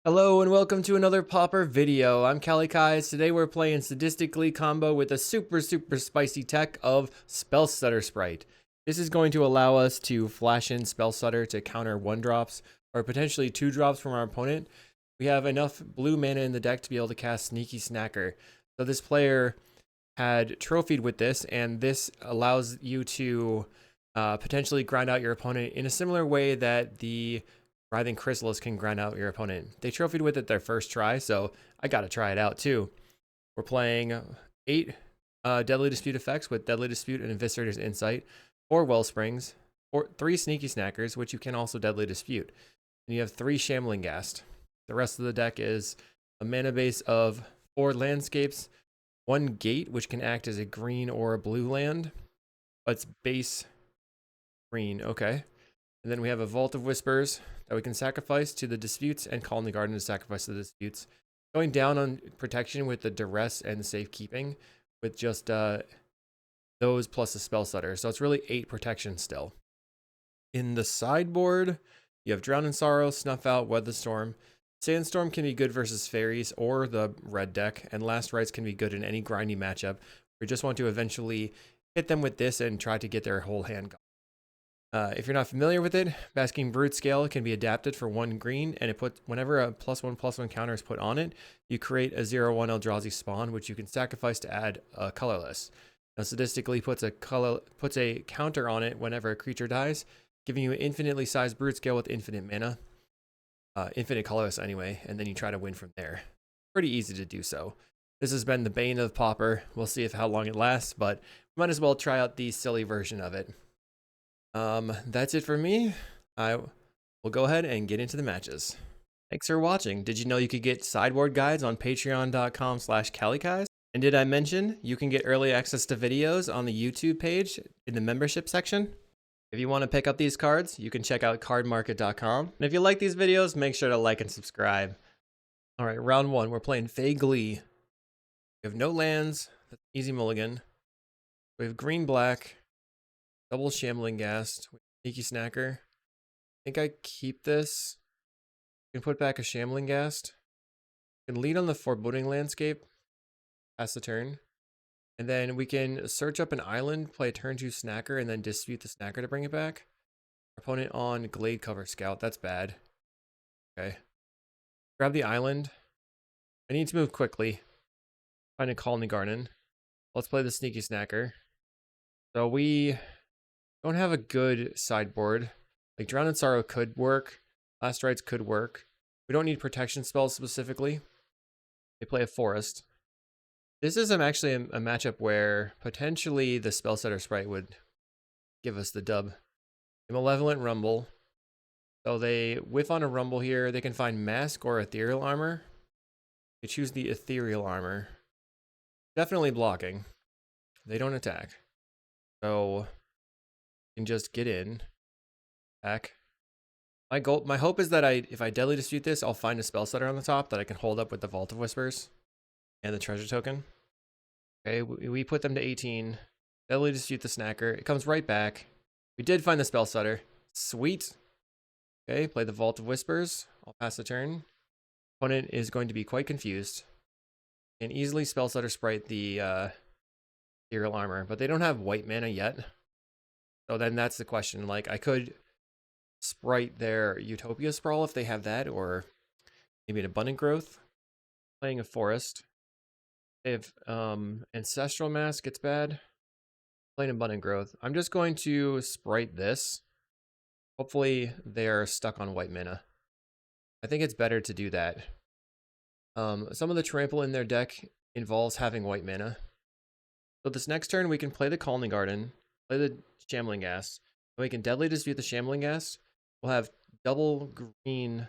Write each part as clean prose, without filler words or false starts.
Hello and welcome to another Pauper video. I'm Jeskai. Today we're playing Sadistic Glee Combo with a super spicy tech of SPELLSTUTTER Sprite. This is going to allow us to flash in SPELLSTUTTER to counter 1-drops or potentially 2-drops from our opponent. We have enough blue mana in the deck to be able to cast Sneaky Snacker. So this player had trophied with this, and this allows you to potentially grind out your opponent in a similar way that the Writhing Chrysalis can grind out your opponent. They trophied with it their first try, so I gotta try it out too. We're playing 8 Deadly Dispute effects with Deadly Dispute and Eviscerator's Insight, 4 Wellsprings, 3 Sneaky Snackers, which you can also Deadly Dispute. And you have 3 Shambling Ghast. The rest of the deck is a mana base of 4 landscapes, 1 gate, which can act as a green or a blue land, but it's base green, okay. And then we have a Vault of Whispers that we can sacrifice to the Disputes and Call in the Garden to sacrifice the Disputes. Going down on protection with the Duress and Safekeeping with just those plus the SPELLSTUTTER. So it's really 8 protection still. In the sideboard, you have Drown in Sorrow, Snuff Out, Weather Storm. Sandstorm can be good versus Fairies or the red deck, and Last Rites can be good in any grindy matchup. We just want to eventually hit them with this and try to get their whole hand gone. If you're not familiar with it, Basking Brute Scale can be adapted for 1 green, and it puts whenever a +1/+1 counter is put on it, you create a 0/1 Eldrazi spawn, which you can sacrifice to add colorless. Now, Sadistically puts a counter on it whenever a creature dies, giving you an infinitely sized Brute Scale with infinite mana, infinite colorless anyway, and then you try to win from there. Pretty easy to do so. This has been the bane of Pauper. We'll see how long it lasts, but we might as well try out the silly version of it. That's it for me. I will go ahead and get into the matches. Thanks for watching. Did you know you could get sideboard guides on patreon.com/Jeskai? And did I mention you can get early access to videos on the YouTube page in the membership section? If you want to pick up these cards, you can check out cardmarket.com. And if you like these videos, make sure to like and subscribe. All right, round 1, we're playing Glee. We have no lands. That's easy mulligan. We have green-black. Double Shambling Ghast, Sneaky Snacker. I think I keep this. You can put back a Shambling Ghast. You can lead on the Foreboding Landscape. Pass the turn. And then we can search up an island, play a turn 2 Snacker, and then dispute the Snacker to bring it back. Opponent on Glade Cover Scout. That's bad. Okay. Grab the island. I need to move quickly. Find a Call in the Garden. Let's play the Sneaky Snacker. So we don't have a good sideboard. Like Drown in Sorrow could work. Last Rites could work. We don't need protection spells specifically. They play a Forest. This is actually a matchup where potentially the SPELLSTUTTER Sprite would give us the dub. A Malevolent Rumble. So they whiff on a Rumble here. They can find Mask or Ethereal Armor. They choose the Ethereal Armor. Definitely blocking. They don't attack. So can just get in, back. My hope is that if I Deadly Dispute this, I'll find a SPELLSTUTTER on the top that I can hold up with the Vault of Whispers and the treasure token. Okay, we put them to 18. Deadly Dispute the Snacker. It comes right back. We did find the SPELLSTUTTER. Sweet. Okay, play the Vault of Whispers. I'll pass the turn. Opponent is going to be quite confused. Can easily SPELLSTUTTER Sprite the Ethereal Armor, but they don't have white mana yet. So then that's the question. Like, I could Sprite their Utopia Sprawl if they have that, or maybe an Abundant Growth. Playing a Forest. If Ancestral Mask gets bad, playing Abundant Growth. I'm just going to Sprite this. Hopefully they're stuck on white mana. I think it's better to do that. Some of the trample in their deck involves having white mana. So this next turn we can play the Call in the Garden, play the Shambling Ghast, and we can Deadly Dispute the Shambling Ghast. We'll have double green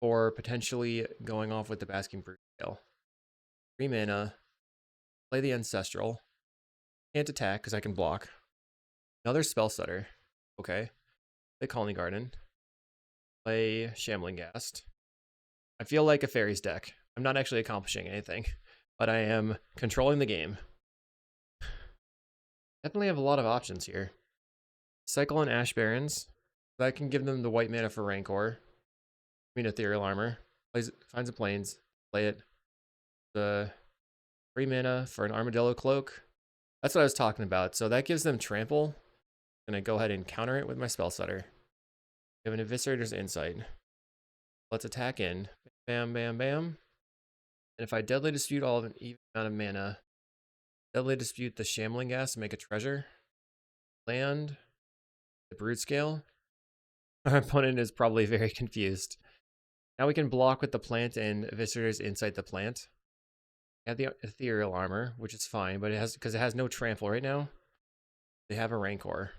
for potentially going off with the Basking Brute Scale. 3 mana, play the Ancestral. Can't attack because I can block. Another SPELLSTUTTER. Okay. Play Call in the Garden. Play Shambling Ghast. I feel like a Fairies deck. I'm not actually accomplishing anything, but I am controlling the game. Definitely have a lot of options here. Cycle and Ash Barrens. That can give them the white mana for Rancor. I mean, Ethereal Armor. Finds a plains, play it. The 3 mana for an Armadillo Cloak. That's what I was talking about. So that gives them trample. I'm gonna go ahead and counter it with my Spellstutter. We have an Eviscerator's Insight. Let's attack in. Bam, bam, bam. And if I Deadly Dispute all of an even amount of mana, Deadly Dispute the Shambling Gas to make a treasure. Land the Brood Scale. Our opponent is probably very confused. Now we can block with the plant and Eviscerator's Insight the plant. Add the Ethereal Armor, which is fine, but because it has no trample right now. They have a Rancor.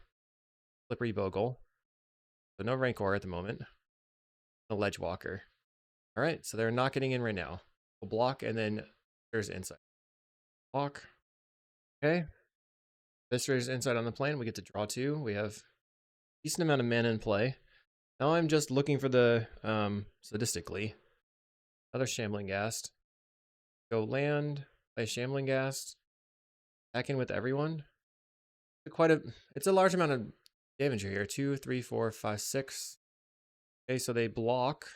Slippery Bogle. So no Rancor at the moment. A Ledgewalker. Alright, so they're not getting in right now. We'll block and then there's Insight. Block. Okay. Viscerator's Insight on the plane. We get to draw 2. We have a decent amount of mana in play. Now I'm just looking for the Sadistic Glee. Another Shambling Ghast. Go land, play Shambling Ghast. Back in with everyone. It's a large amount of damage here. 2, 3, 4, 5, 6. Okay, so they block.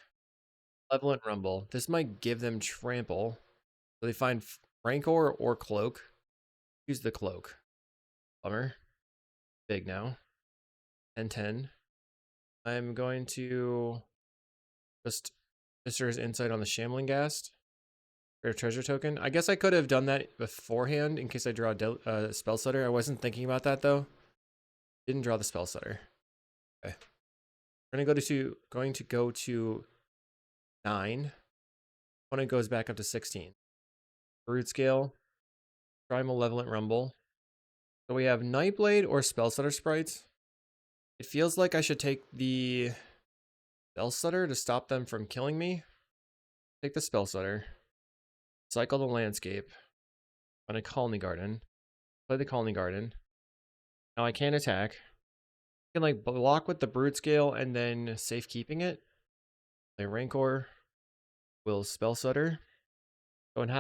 Malevolent Rumble. This might give them trample. So they find Rancor or Cloak. Use the Cloak. Bummer. Big now. 10-10. I'm going to just Viscerator's Insight on the Shambling Ghast. Or treasure token. I guess I could have done that beforehand in case I draw a Spellstutter. I wasn't thinking about that though. Didn't draw the Spellstutter. Okay. We're going to go to 9. Opponent goes back up to 16. Brood Scale. Try Malevolent Rumble. So we have Nightblade or Spellstutter sprites. It feels like I should take the Spellstutter to stop them from killing me. Take the Spellstutter. Cycle the Landscape on a Colony Garden. Play the Colony Garden. Now I can't attack. I can like block with the Brood Scale and then safekeeping it. Play Rancor. Will Spellstutter. Going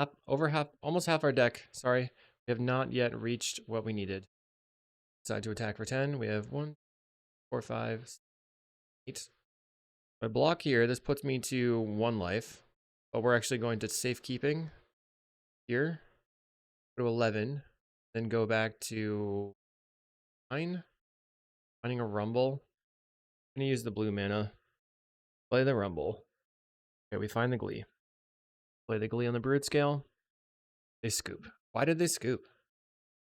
almost half our deck. Sorry, we have not yet reached what we needed. Decide to attack for 10. We have 1, 4, 5, 8. If I block here, this puts me to 1 life. But we're actually going to safekeeping here. Go to 11. Then go back to 9. Finding a Rumble. I'm going to use the blue mana. Play the Rumble. Okay, we find the Glee. Play the Glee on the Brood Scale. They scoop. Why did they scoop?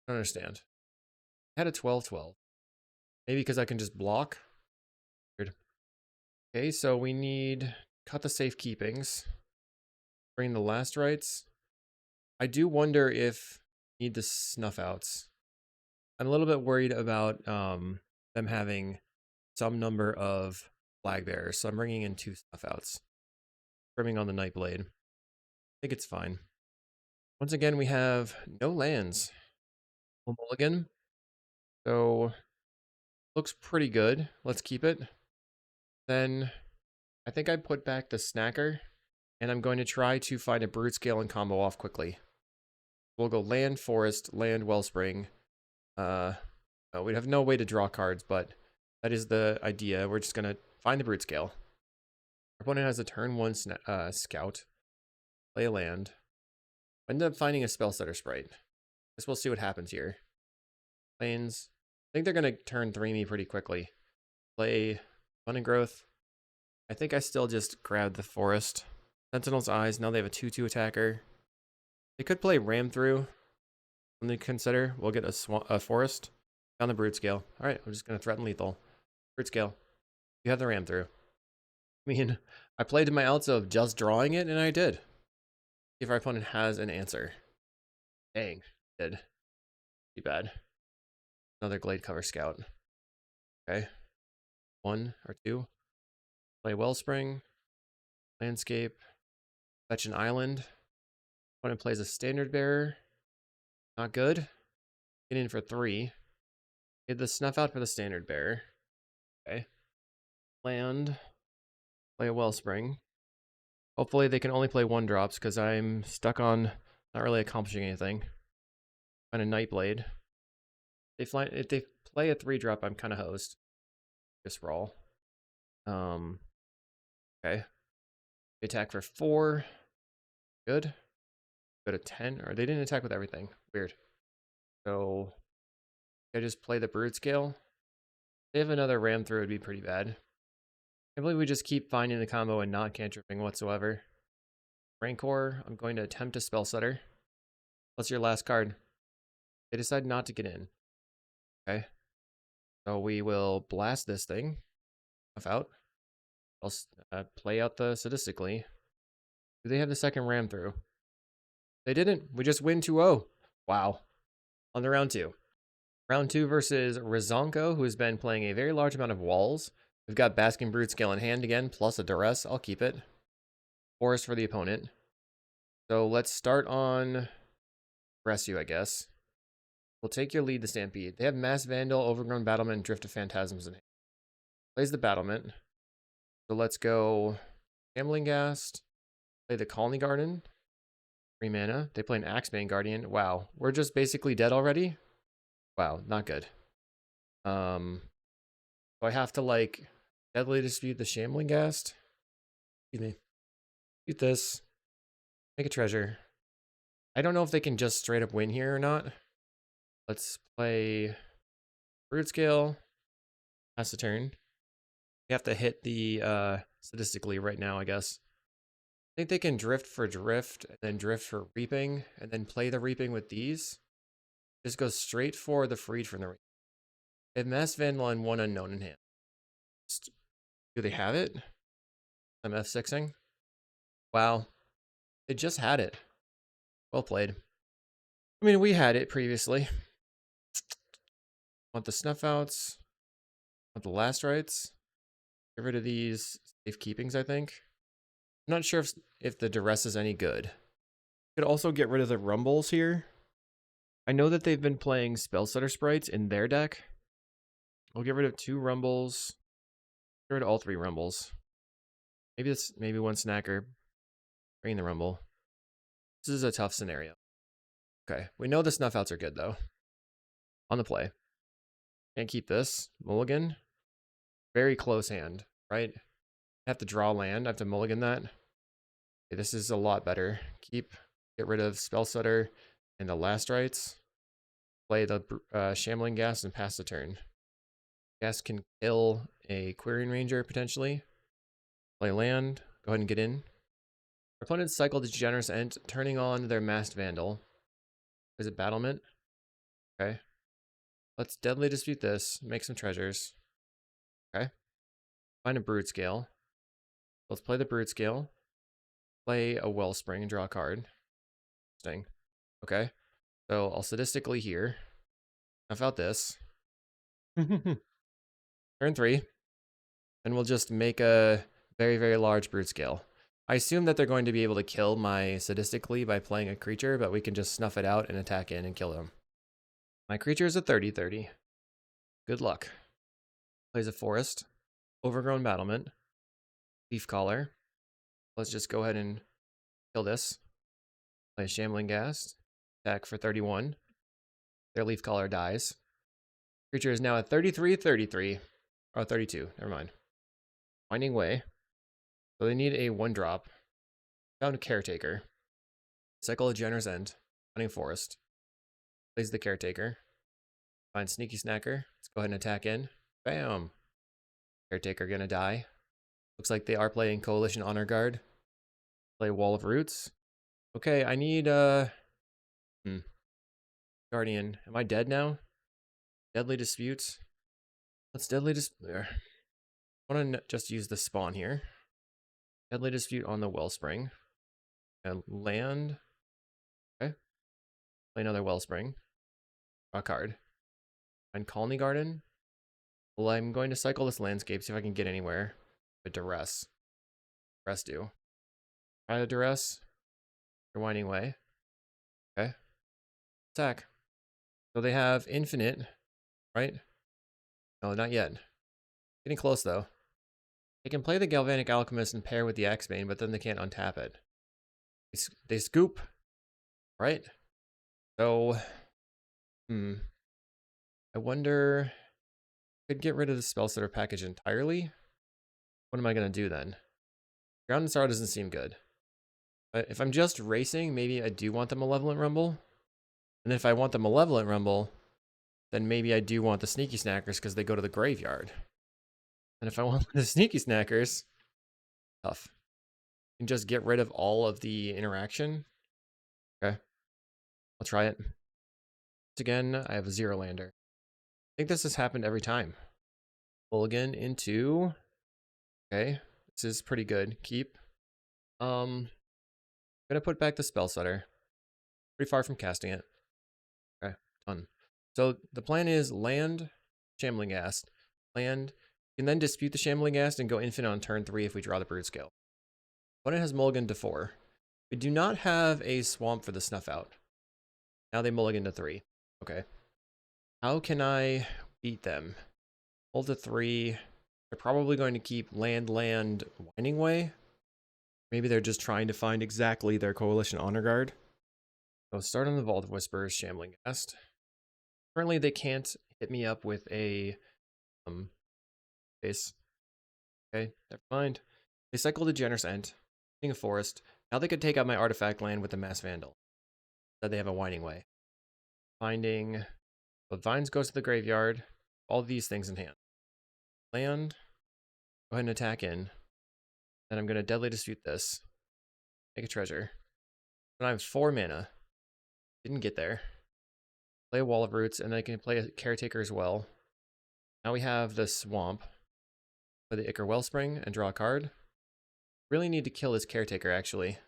I don't understand. I had a 12-12. Maybe because I can just block. Weird. Okay, so we need cut the safekeepings. Bring the last rites. I do wonder if we need the snuff outs. I'm a little bit worried about them having some number of flag bearers, so I'm bringing in 2 snuff outs. Brimming on the Nightblade. I think it's fine. Once again, we have no lands. Full mulligan. So looks pretty good. Let's keep it. Then I think I put back the Snacker. And I'm going to try to find a Brood Scale and combo off quickly. We'll go land, forest, land, wellspring. We have no way to draw cards, but that is the idea. We're just going to find the Brood Scale. Our opponent has a turn 1 scout. Play a land. End up finding a Spellstutter sprite. Guess we'll see what happens here. Plains. I think they're going to turn 3 me pretty quickly. Play Abundant Growth. I think I still just grabbed the forest. Sentinel's Eyes. Now they have a 2/2 attacker. They could play Ram Through. When they consider, we'll get a forest. Down the Brood Scale. Alright, I'm just going to threaten lethal. Brood Scale. You have the Ram Through. I mean, I played to my outs of just drawing it, and I did. See if our opponent has an answer. Dang, did. Too bad. Another Glade Cover Scout. Okay. 1 or 2. Play Wellspring. Landscape. Fetch an island. Opponent plays a Standard Bearer. Not good. Get in for 3. Get the Snuff out for the Standard Bearer. Okay. Land. Play a Wellspring. Hopefully they can only play 1-drops because I'm stuck on not really accomplishing anything. Find a Nightblade. If they play a 3-drop, I'm kind of hosed. Just sprawl. Okay. They attack for 4. Good. Go to 10. Or they didn't attack with everything. Weird. So I just play the Brood Scale. If they have another ram through, it'd be pretty bad. I believe we just keep finding the combo and not cantripping whatsoever. Rancor, I'm going to attempt a Spellstutter. What's your last card? They decide not to get in. Okay. So we will blast this thing. Off out. I'll play out the Sadistically. Do they have the second ram through? They didn't. We just win 2-0. Wow. On the round 2. Round 2 versus Rizonko, who has been playing a very large amount of walls. We've got Basking Brute Scale in hand again, plus a Duress. I'll keep it. Forest for the opponent. So let's start on Rescue, I guess. We'll take your lead, the Stampede. They have Mass Vandal, Overgrown Battlement, Drift of Phantasms in hand. Plays the Battlement. So let's go Gambling Ghast. Play the Colony Garden. 3 mana. They play an Axebane Guardian. Wow. We're just basically dead already? Wow, not good. So I have to, like, Deadly Dispute the Shambling Ghast. Excuse me. Dispute this. Make a treasure. I don't know if they can just straight up win here or not. Let's play Brood Scale. Pass the turn. We have to hit the Sadistically right now, I guess. I think they can drift for drift, and then drift for reaping, and then play the reaping with these. Just go straight for the freed from the reaping. They have Mass Vandal and 1 unknown in hand. Do they have it? I'm F6ing. Wow. They just had it. Well played. I mean, we had it previously. Want the Snuff Outs. Want the Last Rites. Get rid of these safekeepings, I think. I'm not sure if the Duress is any good. Could also get rid of the Rumbles here. I know that they've been playing Spellstutter sprites in their deck. We'll get rid of 2 Rumbles. Get rid of all 3 Rumbles. Maybe 1 Snacker. Bring the Rumble. This is a tough scenario. Okay, we know the Snuff Outs are good though. On the play. Can't keep this. Mulligan. Very close hand, right? I have to draw land. I have to mulligan that. Okay, this is a lot better. Get rid of Spellstutter and the Last Rites. Play the Shambling Ghast and pass the turn. Ghast can kill a Quirion Ranger potentially. Play land. Go ahead and get in. Our opponents cycle the Generous End, turning on their Masked Vandal. Is it Battlement? Okay. Let's Deadly Dispute this. Make some treasures. Okay. Find a Brood Scale. Let's play the Brood Scale. Play a Wellspring and draw a card. Interesting. Okay. So I'll Sadistically here. Snuff out this. Turn 3. And we'll just make a very, very large Brood Scale. I assume that they're going to be able to kill my Sadistically by playing a creature, but we can just snuff it out and attack in and kill them. My creature is a 30/30. Good luck. Plays a Forest. Overgrown Battlement. Leaf Collar. Let's just go ahead and kill this. Play a Shambling Ghast. Attack for 31. Their Leaf Collar dies. Creature is now at 33/33. Oh, 32. Never mind. Winding Way. So they need a 1-drop. Found a Caretaker. Cycle a Generous End. Hunting Forest. Plays the Caretaker. Find Sneaky Snacker. Let's go ahead and attack in. Bam! Caretaker gonna die. Looks like they are playing Coalition Honor Guard. Play Wall of Roots. Okay, I need Guardian. Am I dead now? Deadly Dispute. Let's Deadly Dispute. I want to just use the spawn here. Deadly Dispute on the Wellspring. And land. Okay. Play another Wellspring. Draw a card. Find Colony Garden. Well, I'm going to cycle this landscape, see if I can get anywhere. But Duress. Duress do. Try the Duress. They're Winding Way. Okay. Attack. So they have infinite, right? No, not yet. Getting close though. They can play the Galvanic Alchemist and pair with the Axebane, but then they can't untap it. They scoop, right? So, I wonder. Could get rid of the Spellstutter package entirely. What am I gonna do then? Ground and Sorrow doesn't seem good. But if I'm just racing, maybe I do want the Malevolent Rumble. And if I want the Malevolent Rumble, then maybe I do want the Sneaky Snackers because they go to the graveyard. And if I want the Sneaky Snackers, tough. You can just get rid of all of the interaction. Okay. I'll try it. Once again, I have a 0 lander. I think this has happened every time. Mulligan into... Okay. This is pretty good. Keep. I'm gonna put back the Spellstutter. Pretty far from casting it. Okay, done. So the plan is land, Shambling Ghast, land, and then dispute the Shambling Ghast and go infinite on turn 3 if we draw the Brood Scale. Opponent has mulligan to 4. We do not have a swamp for the Snuff Out. Now they mulligan to 3. Okay. How can I beat them? Hold to 3. They're probably going to keep land, Winding Way. Maybe they're just trying to find exactly their Coalition Honor Guard. So start on the Vault of Whispers, Shambling Ghast. Currently, they can't hit me up with a base. Okay, never mind. They cycle the Generous Ent, hitting a forest. Now they could take out my artifact land with the Mass Vandal. Instead, they have a Winding Way. Finding the Vines goes to the graveyard. All these things in hand. Land. Go ahead and attack in. Then I'm going to Deadly Dispute this. Make a treasure. And I have 4 mana. Didn't get there. Play a Wall of Roots, and then I can play a Caretaker as well. Now we have the Swamp. Play the Ichor Wellspring and draw a card. Really need to kill this Caretaker, actually.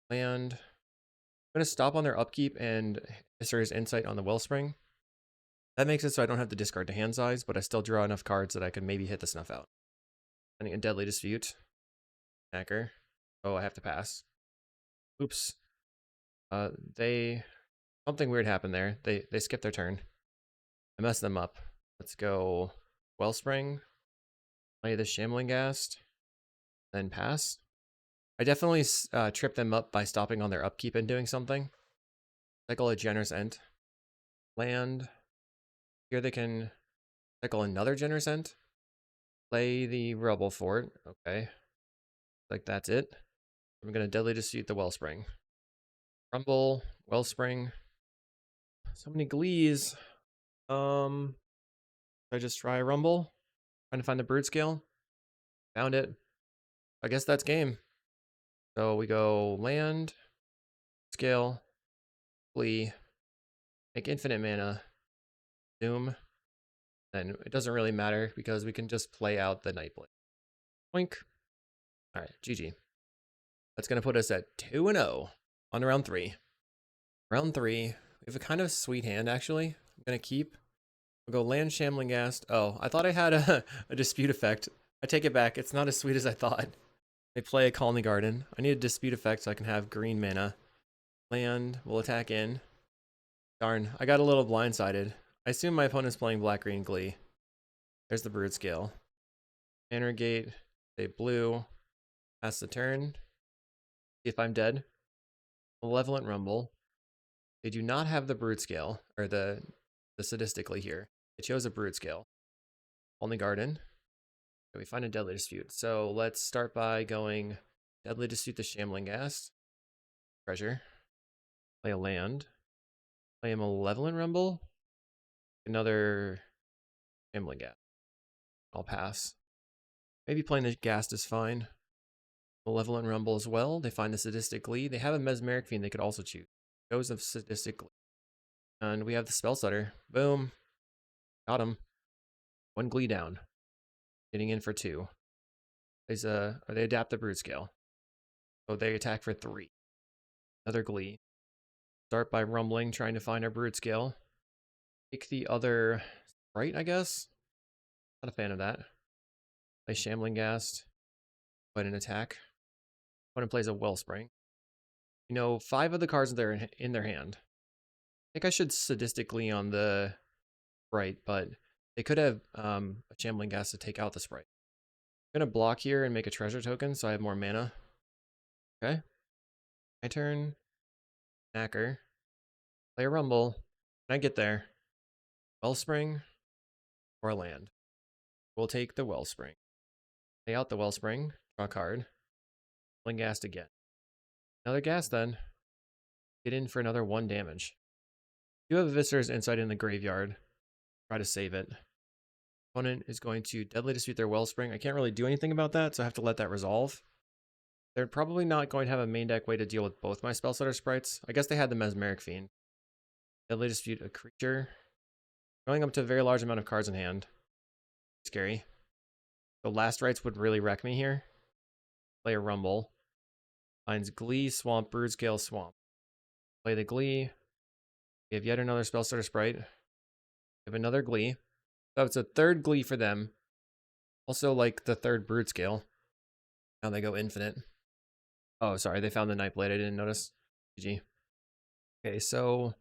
Land. I'm going to stop on their upkeep and Viscer's Insight on the Wellspring. That makes it so I don't have to discard to hand size, but I still draw enough cards that I can maybe hit the Snuff Out. Finding a Deadly Dispute. Hacker. Oh, I have to pass. Oops. Something weird happened there. They skipped their turn. I messed them up. Let's go Wellspring. Play the Shambling Ghast. Then pass. I definitely tripped them up by stopping on their upkeep and doing something. Cycle a Generous Ent. Land. Here they can cycle another Generous Ent. Play the Rubble Fort. Okay. Like that's it. I'm going to Deadly Dispute the Wellspring. Rumble, Wellspring. So many Glees. I just try Rumble. Trying to find the Brood Scale. Found it. I guess that's game. So we go land, scale, Glee, make infinite mana, Doom. Then it doesn't really matter because we can just play out the Nightblade. Boink. Alright, GG. That's going to put us at 2-0 on round 3. Round 3. We have a kind of sweet hand, actually. I'm going to keep. We'll go land, Shambling Ghast. Oh, I thought I had a dispute effect. I take it back. It's not as sweet as I thought. They play a Colony Garden. I need a dispute effect so I can have green mana. Land. We'll attack in. Darn, I got a little blindsided. I assume my opponent's playing Black-Green Glee. There's the Brood Scale. Banner Gate. They blue. Pass the turn. See if I'm dead. Malevolent Rumble. They do not have the Brood Scale, or the Sadistically here. They chose a Brood Scale. Only Garden. Okay, we find a Deadly Dispute. So let's start by going Deadly Dispute the Shambling Ghast. Treasure. Play a land. Play a Malevolent Rumble. Another Shambling Ghast. I'll pass. Maybe playing the Ghast is fine. Malevolent Rumble as well. They find the Sadistic Glee. They have a Mesmeric Fiend they could also choose. Chose of Sadistic Glee. And we have the Spellstutter. Boom. Got him. 1 Glee down. Getting in for 2. Or they adapt the Brood Scale. So they attack for 3. Another Glee. Start by rumbling, trying to find our Brood Scale. Take the other Sprite, I guess. Not a fan of that. Play Shambling Ghast. Go ahead and attack. Opponent plays a Wellspring. You know, 5 of the cards are in their hand. I think I should Sadistically on the Sprite, but they could have a Shambling Ghast to take out the Sprite. I'm going to block here and make a treasure token so I have more mana. Okay. My turn. Knacker. Play a Rumble. Can I get there? Wellspring or a land? We'll take the Wellspring. Play out the Wellspring. Draw a card. Pulling gassed again. Another gas then. Get in for another 1 damage. You have a Visitor's Insight in the graveyard. Try to save it. Opponent is going to Deadly Dispute their Wellspring. I can't really do anything about that, so I have to let that resolve. They're probably not going to have a main deck way to deal with both my Spellstutter sprites. I guess they had the Mesmeric Fiend. Deadly Dispute a creature. Going up to a very large amount of cards in hand. Scary. The last rites would really wreck me here. Play a Rumble. Finds Glee, Swamp, Broodgale, Swamp. Play the Glee. We have yet another Spellstutter sprite. We have another Glee. So it's a third Glee for them. Also like the third Broodgale. Now they go infinite. Oh, sorry, they found the Nightblade. I didn't notice. GG. Okay, so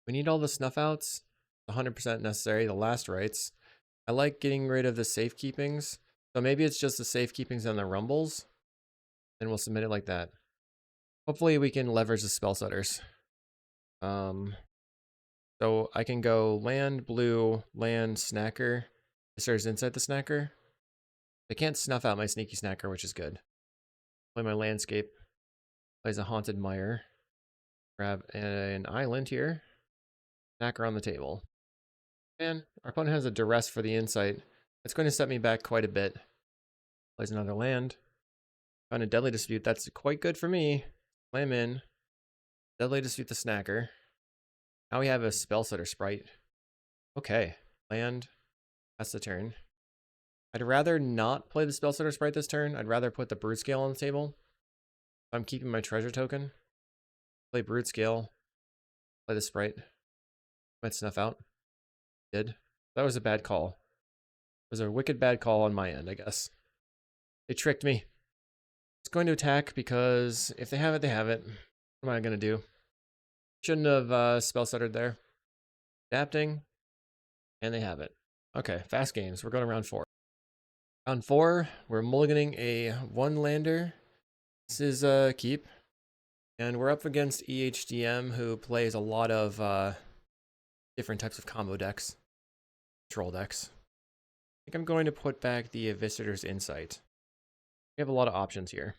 we need all the snuff outs. 100% necessary. The last rites. I like getting rid of the safekeepings. So maybe it's just the safekeepings and the rumbles. And we'll submit it like that. Hopefully we can leverage the Spellstutters. So I can go land, blue, land, snacker. Visitors inside the snacker. They can't snuff out my sneaky snacker, which is good. Play my landscape. Plays a Haunted Mire. Grab an island here. Snacker on the table. And our opponent has a duress for the insight. It's going to set me back quite a bit. Plays another land. Found a Deadly Dispute. That's quite good for me. Slam in. Deadly Dispute the snacker. Now we have a Spellstutter sprite. Okay. Land. That's the turn. I'd rather not play the Spellstutter sprite this turn. I'd rather put the Broodgale on the table. I'm keeping my treasure token. Play Broodgale. Play the sprite. Might snuff out. Did. That was a bad call. It was a wicked bad call on my end, I guess. They tricked me. It's going to attack because if they have it, they have it. What am I going to do? Shouldn't have Spellstuttered there. Adapting. And they have it. Okay, fast games. We're going to round 4. Round 4, we're mulliganing a 1-lander. This is keep. And we're up against EHDM, who plays a lot of different types of combo decks. Control decks. I think I'm going to put back the Visitor's Insight. We have a lot of options here.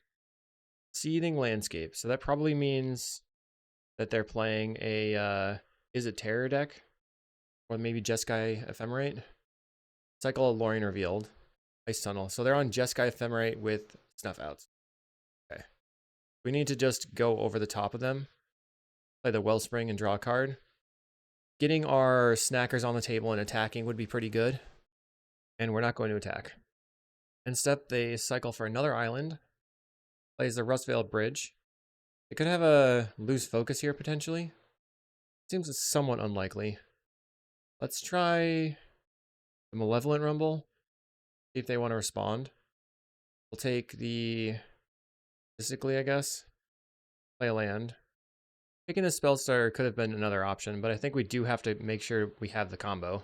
Seething Landscape. So that probably means that they're playing a, is it Terror deck? Or maybe Jeskai Ephemerate? Cycle of Lorien Revealed. Ice Tunnel. So they're on Jeskai Ephemerate with Snuff Outs. Okay. We need to just go over the top of them. Play the Wellspring and draw a card. Getting our snackers on the table and attacking would be pretty good. And we're not going to attack. Instead, they cycle for another island. Plays the Rustvale Bridge. They could have a lose focus here, potentially. Seems somewhat unlikely. Let's try the Malevolent Rumble. See if they want to respond. We'll take the Physically, I guess. Play a land. Taking the Spellstutter could have been another option, but I think we do have to make sure we have the combo.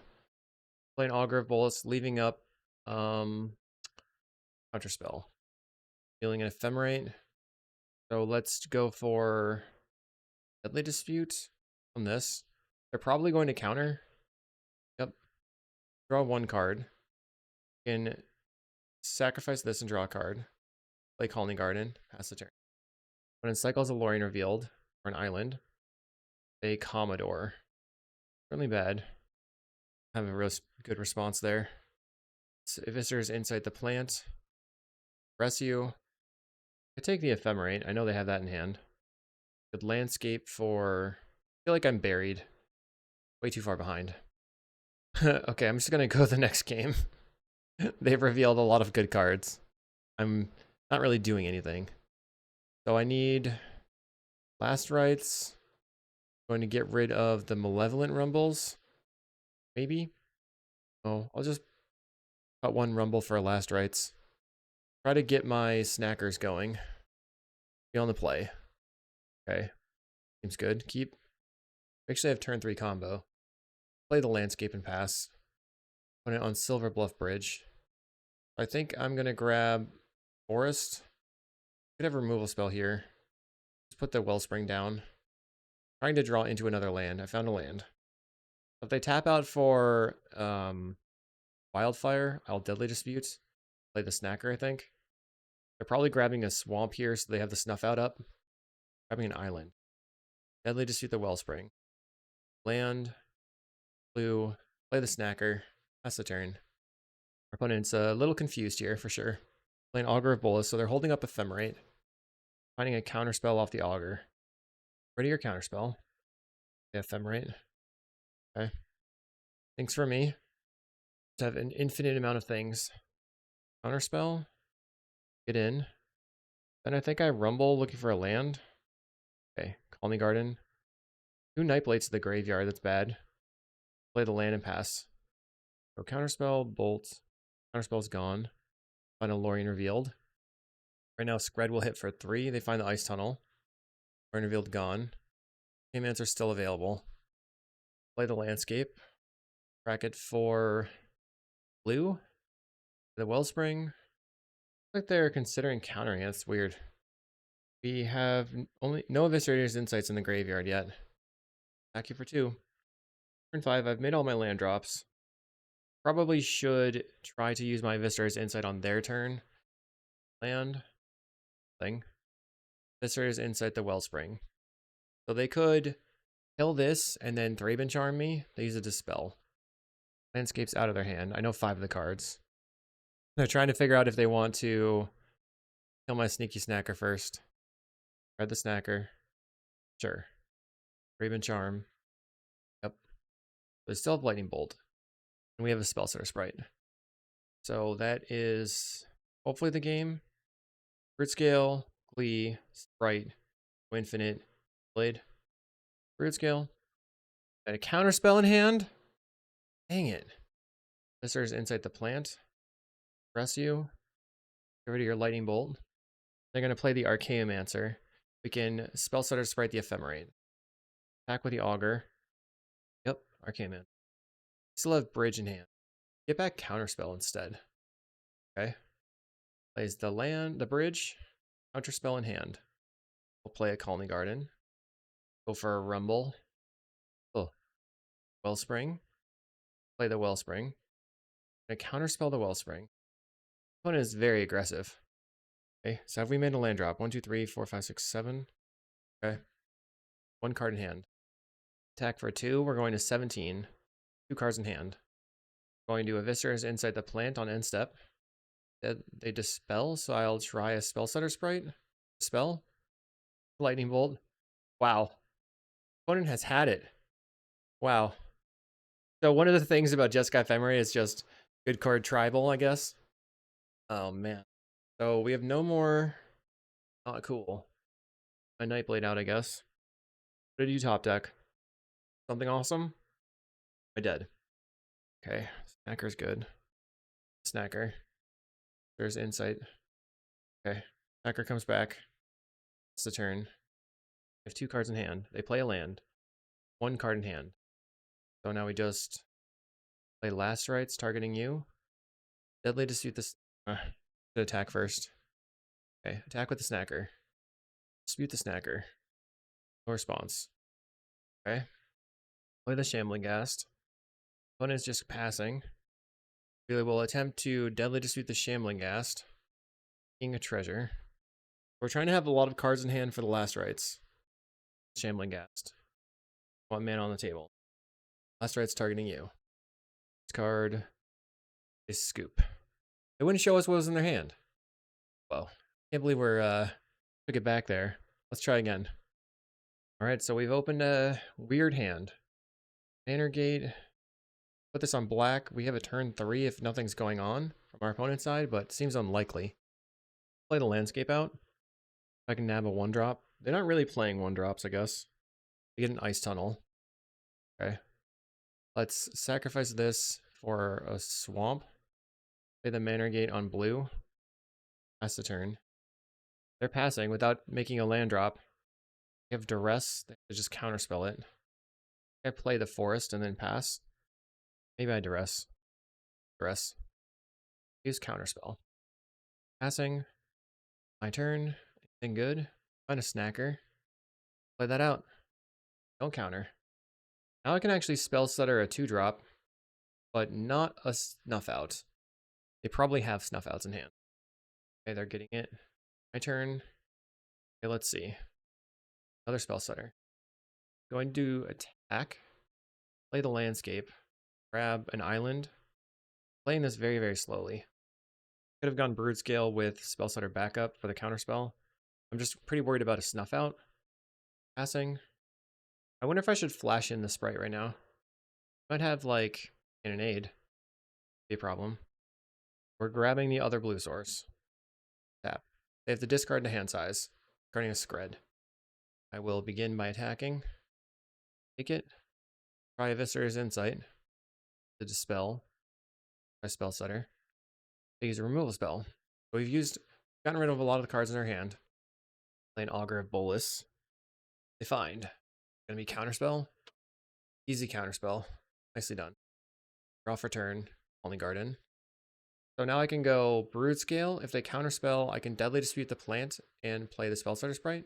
Play an Augur of Bolus, leaving up Counterspell. Dealing an Ephemerate. So let's go for Deadly Dispute on this. They're probably going to counter. Yep. Draw 1 card. Can sacrifice this and draw a card. Play Colony Garden. Pass the turn. When it cycles a Lorien Revealed, or an island, a Commodore. Really bad. Have a real good response there. Visitor's Insight the plant. Press you. I take the Ephemerate. I know they have that in hand. Good landscape for... I feel like I'm buried. Way too far behind. Okay, I'm just going to go the next game. They've revealed a lot of good cards. I'm not really doing anything. So I need last rites. I'm going to get rid of the Malevolent Rumbles. Maybe. Oh, I'll just cut 1 Rumble for last rites. Try to get my snackers going. Be on the play. Okay. Seems good. Keep. Actually, I have turn 3 combo. Play the landscape and pass. Put it on Silver Bluff Bridge. I think I'm going to grab Forest. Could have a removal spell here. Let's put the Wellspring down. Trying to draw into another land. I found a land. If they tap out for Wildfire, I'll Deadly Dispute. Play the Snacker, I think. They're probably grabbing a swamp here, so they have the snuff out up. Grabbing an island. Deadly Dispute the Wellspring. Land. Blue. Play the snacker. That's the turn. Our opponent's a little confused here, for sure. Playing Augur of Bogles, so they're holding up Ephemerate. Finding a counterspell off the Augur. Ready your counterspell. The Ephemerate. Okay. Thanks for me. To have an infinite amount of things. Counterspell. Get in. Then I think I rumble looking for a land. Okay. Call me Garden. 2 Nightblades to the graveyard. That's bad. Play the land and pass. So counterspell, bolt. Counterspell's gone. Find a Lorien Revealed. Right now, Scred will hit for 3. They find the Ice Tunnel. Lorien Revealed gone. Payments are still available. Play the Landscape. Bracket for blue. The Wellspring. Looks like they're considering countering it. That's weird. We have only no Eviscerator's Insights in the graveyard yet. Attack you for 2. Turn 5. I've made all my land drops. Probably should try to use my Eviscerator's Insight on their turn. Land. Thing. Eviscerator's Insight the Wellspring. So they could kill this and then Thraben Charm me. They use a Dispel. Landscape's out of their hand. I know 5 of the cards. They're trying to figure out if they want to kill my Sneaky Snacker first. Read the Snacker. Sure. Thraben Charm. Yep. They still have Lightning Bolt. And we have a Spellstutter Sprite. So that is hopefully the game. Root Scale, Glee, Sprite, Infinite, Blade. Root Scale. Got a Counterspell in hand. Dang it. Viscer's Insight the Plant. Press you. Get rid of your Lightning Bolt. They're going to play the Archaeomancer. We can Spellstutter Sprite the Ephemerate. Attack with the Augur. Yep, Archaeomancer. Still have Bridge in hand. Get back Counterspell instead. Okay. Plays the land, the Bridge. Counterspell in hand. We'll play a Colony Garden. Go for a Rumble. Oh. Wellspring. Play the Wellspring. And counterspell the Wellspring. Opponent is very aggressive. Okay, so have we made a land drop? 1, 2, 3, 4, 5, 6, 7. Okay. 1 card in hand. Attack for 2. We're going to 17. 2 cards in hand. Going to Eviscerator's Insight the Plant on end step. They dispel, so I'll try a Spellstutter Sprite. Spell. Lightning Bolt. Wow. Opponent has had it. Wow. So one of the things about Jeskai Ephemerate is just good card tribal, I guess. Oh man. So we have no more. Not cool. My Nightblade out, I guess. What did you top deck? Something awesome? I dead. Okay. Snacker's good. Snacker. There's Insight. Okay. Snacker comes back. It's the turn. I have 2 cards in hand. They play a land. 1 card in hand. So now we just play Last Rites targeting you. Deadly Dispute this. Attack first. Okay, attack with the Snacker. Dispute the Snacker. No response. Okay. Play the Shambling Ghast. Opponent is just passing. We will attempt to Deadly Dispute the Shambling Ghast. King a treasure. We're trying to have a lot of cards in hand for the Last Rites. Shambling Ghast. 1 mana on the table. Last Rites targeting you. This card is Scoop. They wouldn't show us what was in their hand. Well, can't believe we're took it back there. Let's try again. Alright, so we've opened a weird hand. Banner Gate. Put this on black. We have a turn 3 if nothing's going on from our opponent's side, but seems unlikely. Play the Landscape out. I can nab a 1-drop. They're not really playing 1-drops, I guess. They get an Ice Tunnel. Okay. Let's sacrifice this for a swamp. Play the Manor Gate on blue. Pass the turn. They're passing without making a land drop. They have Duress. They just counterspell it. I play the Forest and then pass. Maybe I Duress. Duress. Use counterspell. Passing. My turn. Anything good? Find a Snacker. Play that out. Don't counter. Now I can actually Spellstutter a 2-drop, but not a Snuff Out. They probably have Snuff Outs in hand. Okay, they're getting it. My turn. Okay, let's see. Another spell stutter. Going to attack. Play the landscape. Grab an island. Playing this very, very slowly. Could have gone Brood Scale with Spell Stutter backup for the counterspell. I'm just pretty worried about a Snuff Out. Passing. I wonder if I should flash in the sprite right now. Might have like an aid. Be a problem. We're grabbing the other blue source. Tap. They have to discard the hand size. Discarding a Scred. I will begin by attacking. Take it. Try Eviscerator's Insight. To dispel. Try Spell Stutter. They use a removal spell. So we've gotten rid of a lot of the cards in our hand. Play an Augur of Bolus. They find. Gonna be counterspell. Easy counterspell. Nicely done. Draw for turn. Only Garden. So now I can go Brood Scale. If they counterspell, I can Deadly Dispute the plant and play the Spell Starter sprite.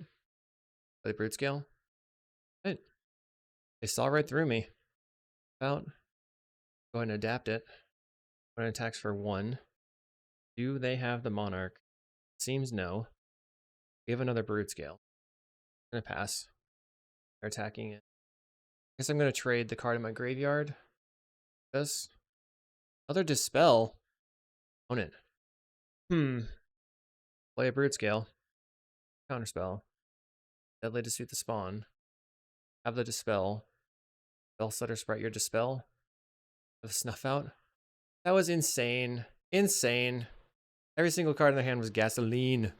Play Brood Scale. Right. They saw right through me. Go ahead and adapt it. When it attacks for 1. Do they have the Monarch? Seems no. We have another Brood Scale. I'm gonna pass. They're attacking it. I guess I'm gonna trade the card in my graveyard. This. Another Dispel. Own it. Play a Brood Scale. Counterspell. Deadly Dispute the spawn. Have the Dispel. Spell Stutter sprite your Dispel. Have Snuff Out. That was insane. Insane. Every single card in their hand was gasoline.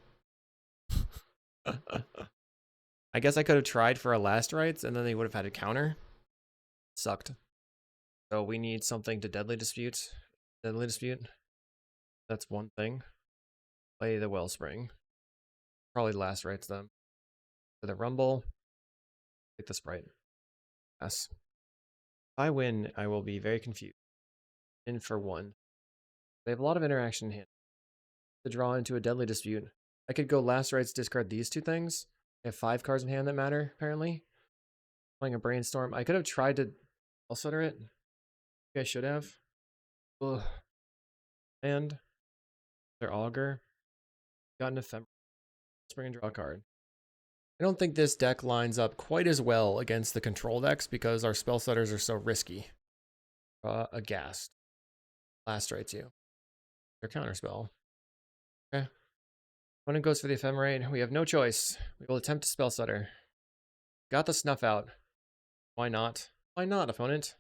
I guess I could have tried for a Last Rites and then they would have had a counter. Sucked. So we need something to Deadly Dispute. Deadly Dispute. That's one thing. Play the Wellspring. Probably Last Rites them. For the Rumble. Take the Sprite. Yes. If I win, I will be very confused. In for 1. They have a lot of interaction in hand. To draw into a Deadly Dispute. I could go Last Rites, discard these 2 things. I have 5 cards in hand that matter, apparently. Playing a Brainstorm. I could have tried to Spellstutter it. Maybe I should have. Ugh. And their Augur. Got an Ephemerate. Spring and draw a card. I don't think this deck lines up quite as well against the control decks because our spell setters are so risky. Aghast. Last Rites you. Their counterspell. Okay. Opponent goes for the Ephemerate. We have no choice. We will attempt to spell stutter. Got the Snuff Out. Why not? Why not, opponent?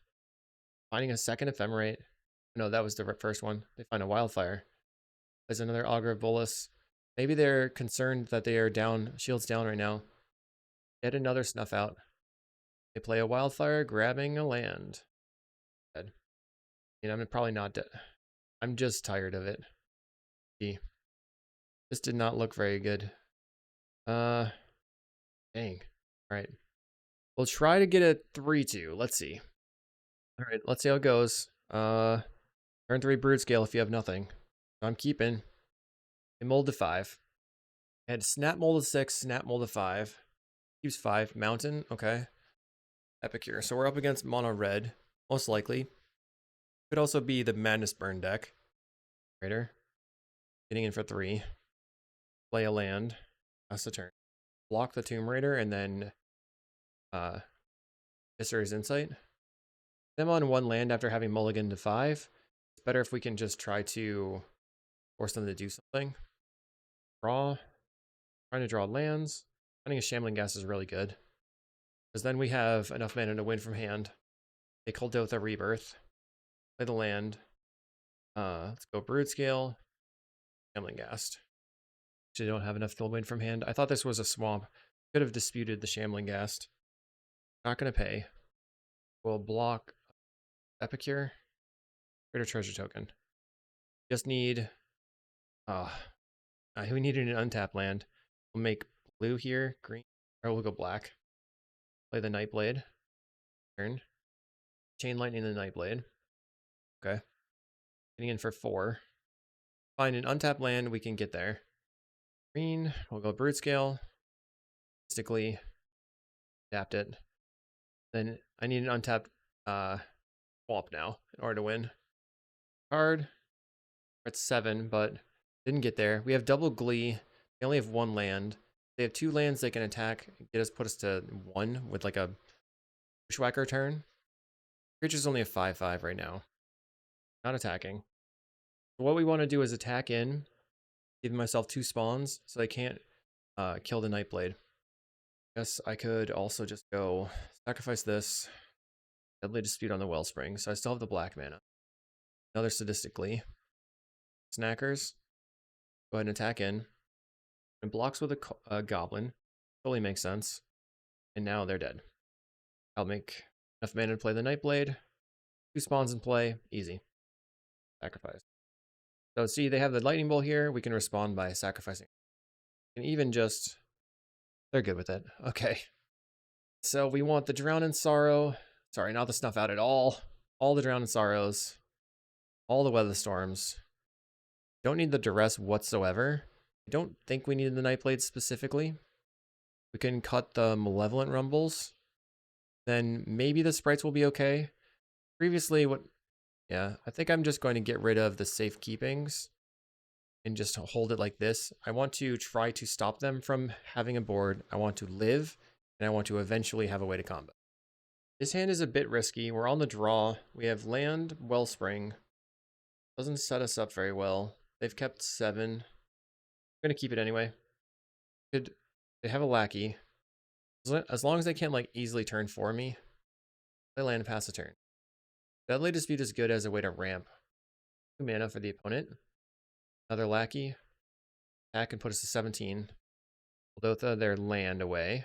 Finding a second Ephemerate. No, that was the first one. They find a Wildfire. There's another Augur of Bolus. Maybe they're concerned that they are down, shields down right now. Get another Snuff Out. They play a Wildfire, grabbing a land. Dead. You know, I'm probably not dead. I'm just tired of it. Gee. This did not look very good. Dang. Alright. We'll try to get a 3-2. Let's see. Alright, let's see how it goes. Turn 3 Brood Scale if you have nothing. I'm keeping. A mold to 5. I had Snap Mold to 6, Snap Mold to 5. Keeps 5. Mountain, okay. Epicure. So we're up against mono red, most likely. Could also be the Madness Burn deck. Raider. Getting in for 3. Play a land. That's a turn. Block the Tomb Raider and then Viscer's Insight. Them on 1 land after having mulligan to 5. It's better if we can just try to force them to do something. Draw. Trying to draw lands. Finding a Shambling Gas is really good. Because then we have enough mana to win from hand. A Kuldotha Rebirth. Play the land. Let's go Brood Scale. Shambling Ghast. Actually don't have enough to win from hand. I thought this was a swamp. Could have disputed the Shambling Ghast. Not going to pay. We'll block Epicure. Greater Treasure Token. Just need... we needed an untapped land. We'll make blue here, green, or we'll go black. Play the Nightblade. Turn. Chain Lightning the Nightblade. Okay. Getting in for 4. Find an untapped land, we can get there. Green, we'll go Brood Scale. Mystically. Adapt it. Then I need an untapped swamp now in order to win. Card. We're at 7, but didn't get there. We have double Glee. They only have 1 land. They have 2 lands they can attack, put us to 1 with like a bushwhacker turn. Creature's only a 5/5 right now. Not attacking. What we want to do is attack in, give myself 2 spawns so I can't kill the Nightblade. Guess I could also just go sacrifice this, Deadly Dispute on the Wellspring, so I still have the black mana. Another Sadistic Glee. Snackers. Go ahead and attack in. And blocks with a goblin. Totally makes sense. And now they're dead. I'll make enough mana to play the Nightblade. 2 spawns in play. Easy. Sacrifice. So see, they have the Lightning Bolt here. We can respond by sacrificing. And even just... They're good with it. Okay. So we want the Drown in Sorrow. Sorry, not the Snuff Out at all. All the Drown in Sorrows. All the Weather Storms. Don't need the Duress whatsoever. I don't think we need the Nightblade specifically. We can cut the Malevolent Rumbles. Then maybe the sprites will be okay. Previously, yeah, I think I'm just going to get rid of the safekeepings and just hold it like this. I want to try to stop them from having a board. I want to live, and I want to eventually have a way to combo. This hand is a bit risky. We're on the draw. We have land, Wellspring. Doesn't set us up very well. They've kept 7. I'm going to keep it anyway. They have a lackey. As long as they can't like easily turn for me, they land and pass a turn. Deadly Dispute is good as a way to ramp 2 mana for the opponent. Another lackey. Attack and put us to 17. Kuldotha their land away.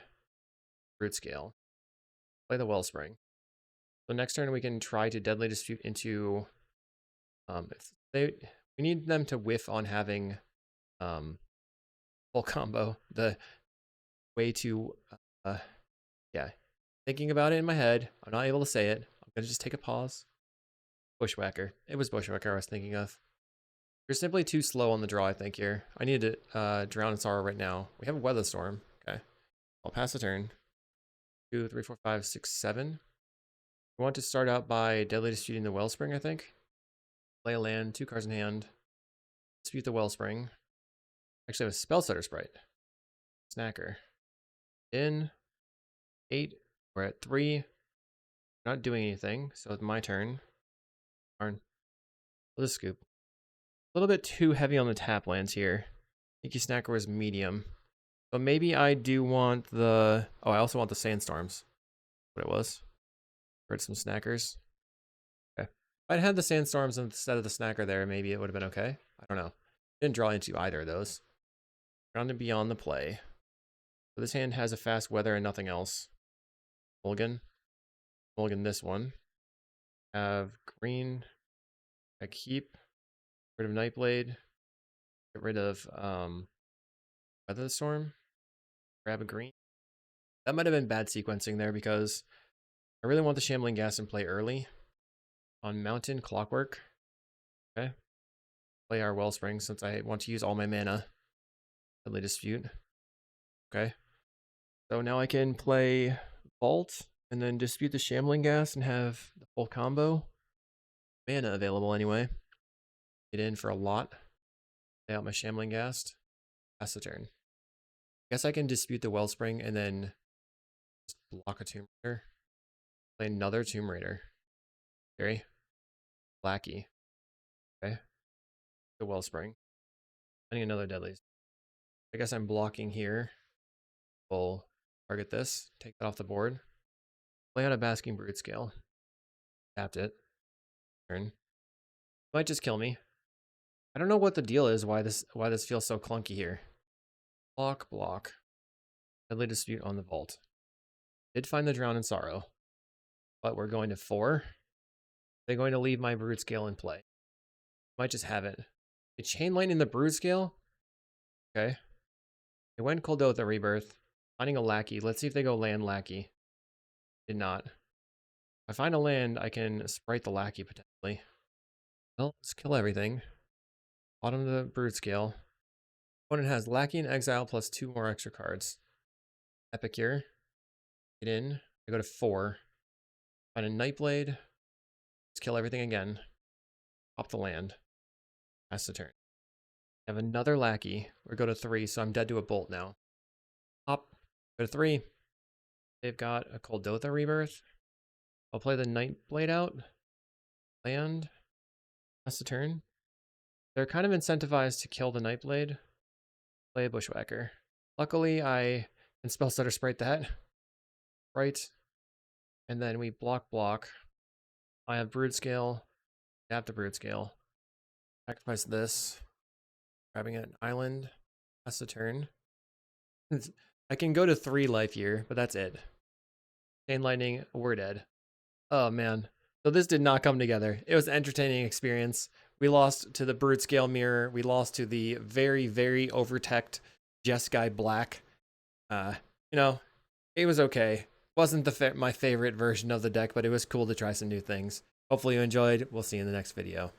Root Scale. Play the Wellspring. So next turn we can try to Deadly Dispute into... we need them to whiff on having full combo. The way to... yeah. Thinking about it in my head. I'm not able to say it. I'm going to just take a pause. Bushwhacker. It was Bushwhacker I was thinking of. You're simply too slow on the draw, I think, here. I need to Drown in Sorrow right now. We have a Weather Storm. Okay. I'll pass a turn. 2, 3, 4, 5, 6, 7. We want to start out by Deadly Disputing the Wellspring, I think. Play a land, 2 cards in hand. Dispute the Wellspring. Actually, I have a Spellstutter sprite. Snacker. In. 8. We're at 3. Not doing anything, so it's my turn. Darn. We'll just scoop. A little bit too heavy on the tap lands here. Inky Snacker was medium. But maybe I do want the... Oh, I also want the Sandstorms. What it was. Heard some Snackers. Okay. If I'd had the Sandstorms instead of the Snacker there, maybe it would have been okay. I don't know. Didn't draw into either of those. Round and beyond the play. So this hand has a fast weather and nothing else. Mulligan. Mulligan this one. Have green. I keep. Get rid of Nightblade. Get rid of Weather Storm. Grab a green. That might have been bad sequencing there because I really want the Shambling Gas in play early. On Mountain Clockwork. Okay. Play our Wellspring since I want to use all my mana. Deadly Dispute. Okay. So now I can play Vault and then Dispute the Shambling Gas and have the full combo. Mana available anyway. Get in for a lot. Lay out my Shambling Gas. Pass the turn. Guess I can Dispute the Wellspring and then just block a Tomb Raider. Play another Tomb Raider. Scary. Lackey. Okay. The Wellspring. Finding another Deadly. I guess I'm blocking here. We'll target this. Take that off the board. Play out a Basking Brood Scale. Tapped it. Turn. Might just kill me. I don't know what the deal is, why this feels so clunky here. Block, block. Deadly Dispute on the Vault. Did find the Drown in Sorrow. But we're going to 4. They're going to leave my Brood Scale in play. Might just have it. The Chain Lightning the Brood Scale? Okay. They went Kuldotha Rebirth. Finding a Lackey. Let's see if they go land Lackey. Did not. If I find a land, I can sprite the Lackey potentially. Well, let's kill everything. Bottom of the Brood Scale. Opponent has Lackey and Exile plus 2 more extra cards. Epicure. Get in. I go to 4. Find a Nightblade. Let's kill everything again. Pop the land. Pass the turn. I have another lackey. We're go to 3, so I'm dead to a bolt now. Hop, go to 3. They've got a Kuldotha rebirth. I'll play the Nightblade out. Land. That's a turn. They're kind of incentivized to kill the Nightblade. Play a Bushwhacker. Luckily, I can Spellstutter Sprite that. Right. And then we block. I have Brood Scale. Tap the Brood Scale. Sacrifice this. Grabbing an island. That's a turn. I can go to 3 life here, but that's it. Chain Lightning, we're dead. Oh man. So this did not come together. It was an entertaining experience. We lost to the Brood Scale Mirror. We lost to the very, very overteched Jeskai Black. You know, it was okay. Wasn't my favorite version of the deck, but it was cool to try some new things. Hopefully you enjoyed. We'll see you in the next video.